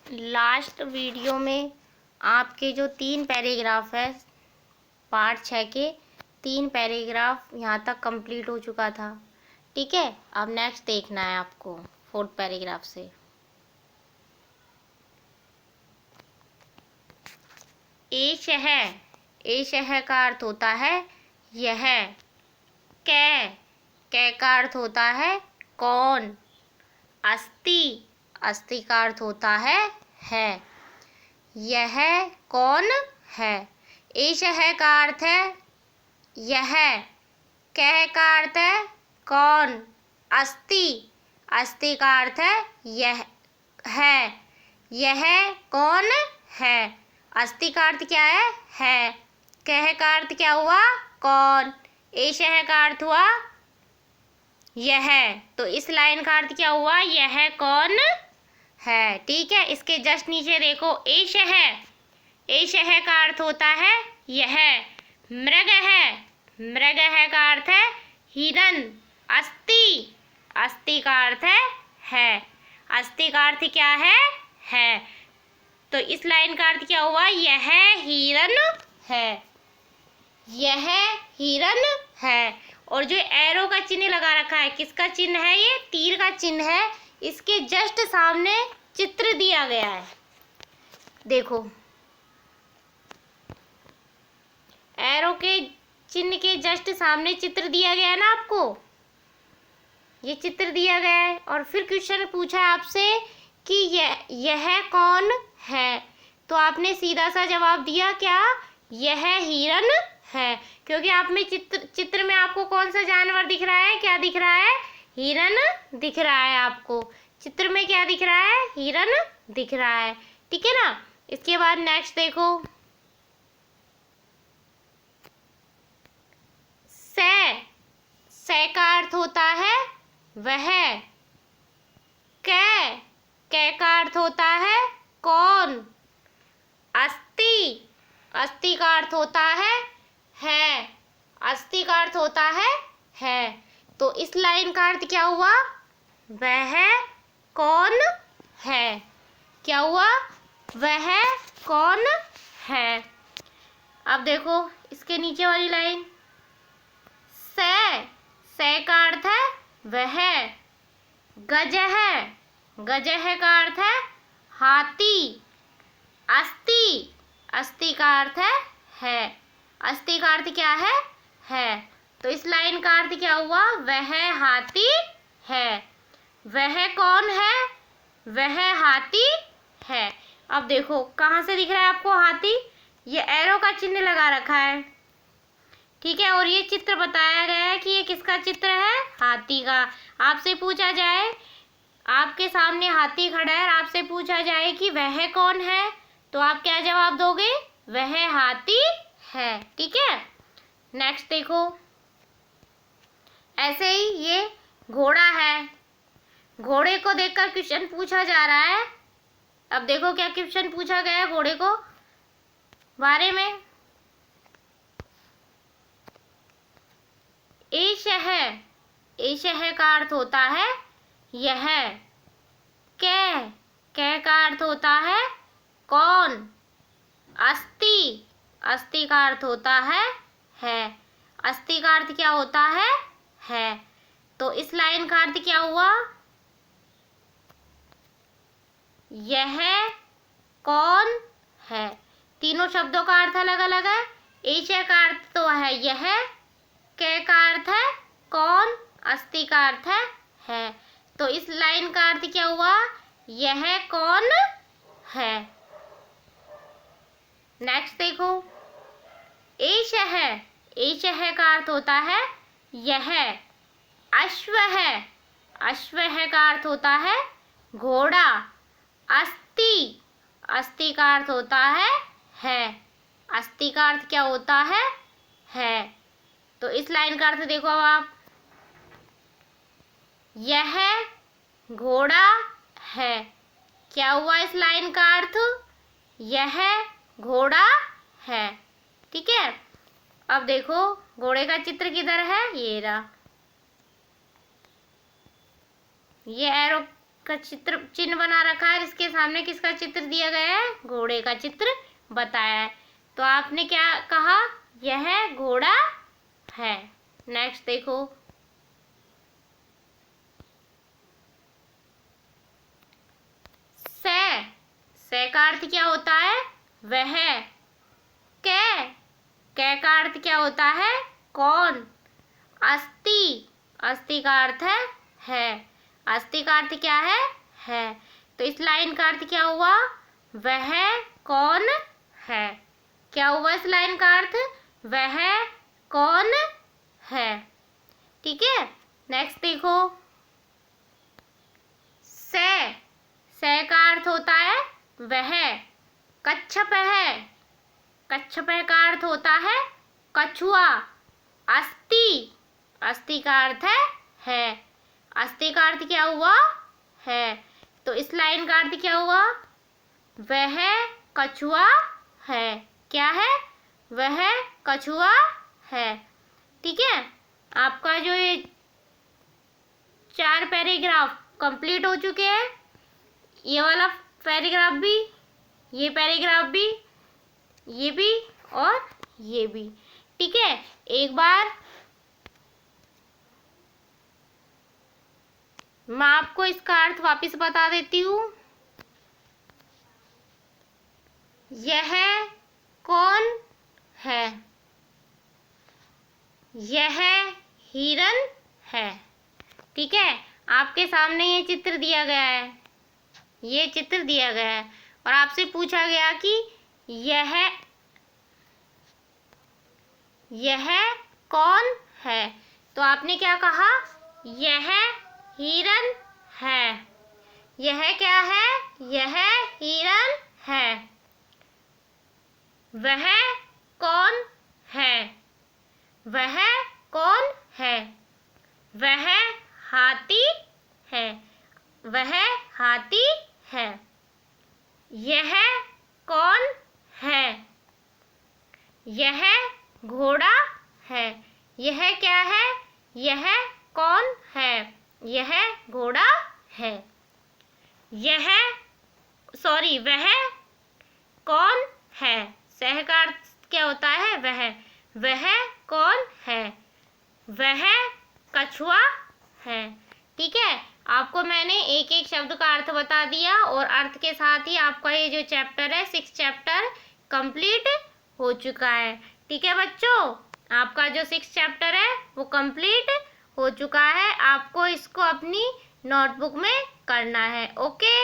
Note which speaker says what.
Speaker 1: Last video में आपके जो 3 पैराग्राफ है पार्ट 6 के 3 पैराग्राफ यहाँ तक कंप्लीट हो चुका था। ठीक है, अब नेक्स्ट देखना है आपको 4th पैराग्राफ से। एश है, एश है का अर्थ होता है यह। कै का अर्थ होता है कौन। अस्ति, अस्ति का अर्थ होता है यह कौन है। एश है का अर्थ है यह। कह का अर्थ है कौन। अस्ति, अस्ति का अर्थ है यह है। यह कौन है। अस्ति का अर्थ क्या है। कह का अर्थ क्या हुआ कौन। एश है का अर्थ हुआ यह। तो इस लाइन का अर्थ क्या हुआ यह कौन है। ठीक है, इसके जस्ट नीचे देखो एश है। एश है का अर्थ होता है यह। मृग है, मृग है का अर्थ है हिरन। अस्ति, अस्ति का अर्थ है। अस्ति का अर्थ क्या है। तो इस लाइन का अर्थ क्या हुआ यह हिरन है। यह हिरन है। और जो एरो का चिन्ह लगा रखा है किसका चिन्ह है, ये तीर का चिन्ह है। इसके जस्ट सामने चित्र दिया गया है। देखो एरो के चिन्ह के जस्ट सामने चित्र दिया गया है ना आपको, ये चित्र दिया गया है। और फिर क्वेश्चन पूछा है आपसे कि यह कौन है। तो आपने सीधा सा जवाब दिया क्या, यह हिरन है। क्योंकि आप में चित्र में आपको कौन सा जानवर दिख रहा है, क्या दिख रहा है, हिरन दिख रहा है। आपको चित्र में क्या दिख रहा है, हिरन दिख रहा है। ठीक है ना। इसके बाद नेक्स्ट देखो से का अर्थ होता है वह। कै का अर्थ होता है कौन। अस्ति, अस्ति का अर्थ होता है। अस्ति का अर्थ होता है। तो इस लाइन का अर्थ क्या हुआ, वह कौन है। क्या हुआ, वह कौन है। अब देखो इसके नीचे वाली लाइन से का अर्थ है वह। गज है, गज है का अर्थ है हाथी। अस्ति, अस्ति का अर्थ है। अस्ति का अर्थ क्या है। तो इस लाइन का अर्थ क्या हुआ, वह हाथी है। वह कौन है, वह हाथी है। अब देखो कहाँ से दिख रहा है आपको हाथी, ये एरो का चिन्ह लगा रखा है। ठीक है, और ये चित्र बताया गया है कि ये किसका चित्र है, हाथी का। आपसे पूछा जाए, आपके सामने हाथी खड़ा है, आपसे पूछा जाए कि वह कौन है, तो आप क्या जवाब दोगे, वह हाथी है। ठीक है। नेक्स्ट देखो ऐसे ही ये घोड़ा है। घोड़े को देखकर क्वेश्चन पूछा जा रहा है। अब देखो क्या क्वेश्चन पूछा गया है घोड़े को बारे में। एश है, एश है का अर्थ होता है यह। कै का अर्थ होता है कौन। अस्ति, अस्ति का अर्थ होता है। अस्ति का अर्थ क्या होता है। तो इस लाइन का अर्थ क्या हुआ, यह कौन है। तीनों शब्दों का अर्थ अलग अलग है। एश का अर्थ तो है यह, कै का अर्थ है कौन, अस्ति का अर्थ है। तो इस लाइन का अर्थ क्या हुआ, यह कौन है। नेक्स्ट देखो एश है, एश है का अर्थ होता है यह। अश्व है, अश्व है का अर्थ होता है घोड़ा। अस्ति, अस्ति का अर्थ होता है। अस्ति का अर्थ क्या होता है। तो इस लाइन का अर्थ देखो अब आप, यह घोड़ा है। क्या हुआ इस लाइन का अर्थ, यह घोड़ा है। ठीक है। अब देखो घोड़े का चित्र किधर है, ये रहा। ये एरो का चित्र चिन्ह बना रखा है, इसके सामने किसका चित्र दिया गया है, घोड़े का चित्र बताया है। तो आपने क्या कहा, यह घोड़ा है। नेक्स्ट देखो, से का अर्थ क्या होता है, वह। कै का अर्थ क्या होता है, कौन। अस्ति का अर्थ है। अस्ति का अर्थ क्या है। तो इस लाइन का अर्थ क्या हुआ, वह कौन है। क्या हुआ इस लाइन का अर्थ, वह कौन है। ठीक है। नेक्स्ट देखो, से का अर्थ होता है वह। कच्छप है, कच्छप का अर्थ होता है कछुआ। अस्ति का अर्थ है। अस्ति का अर्थ क्या हुआ, है। तो इस लाइन का अर्थ क्या हुआ, वह कछुआ है। क्या है, वह कछुआ है। ठीक है। आपका जो ये 4 पैराग्राफ कंप्लीट हो चुके हैं, ये वाला पैराग्राफ भी, ये पैराग्राफ भी, ये भी और ये भी। ठीक है। एक बार मैं आपको इसका अर्थ वापस बता देती हूँ। यह कौन है, यह हिरन है। ठीक है। आपके सामने ये चित्र दिया गया है, ये चित्र दिया गया है और आपसे पूछा गया कि यह कौन है। तो आपने क्या कहा, यह हिरन है। यह क्या है, यह हिरन है। वह कौन है, वह कौन है। वह हाथी है, वह हाथी है। यह कौन है, यह घोड़ा है। यह क्या है, यह कौन है, यह घोड़ा है। वह कौन है। सह का अर्थ क्या होता है, वह कौन है, वह कछुआ है। ठीक है। आपको मैंने एक एक शब्द का अर्थ बता दिया और अर्थ के साथ ही आपका ये जो चैप्टर है 6 चैप्टर कंप्लीट हो चुका है। ठीक है बच्चों, आपका जो 6 चैप्टर है वो कंप्लीट हो चुका है। आपको इसको अपनी नोटबुक में करना है। ओके।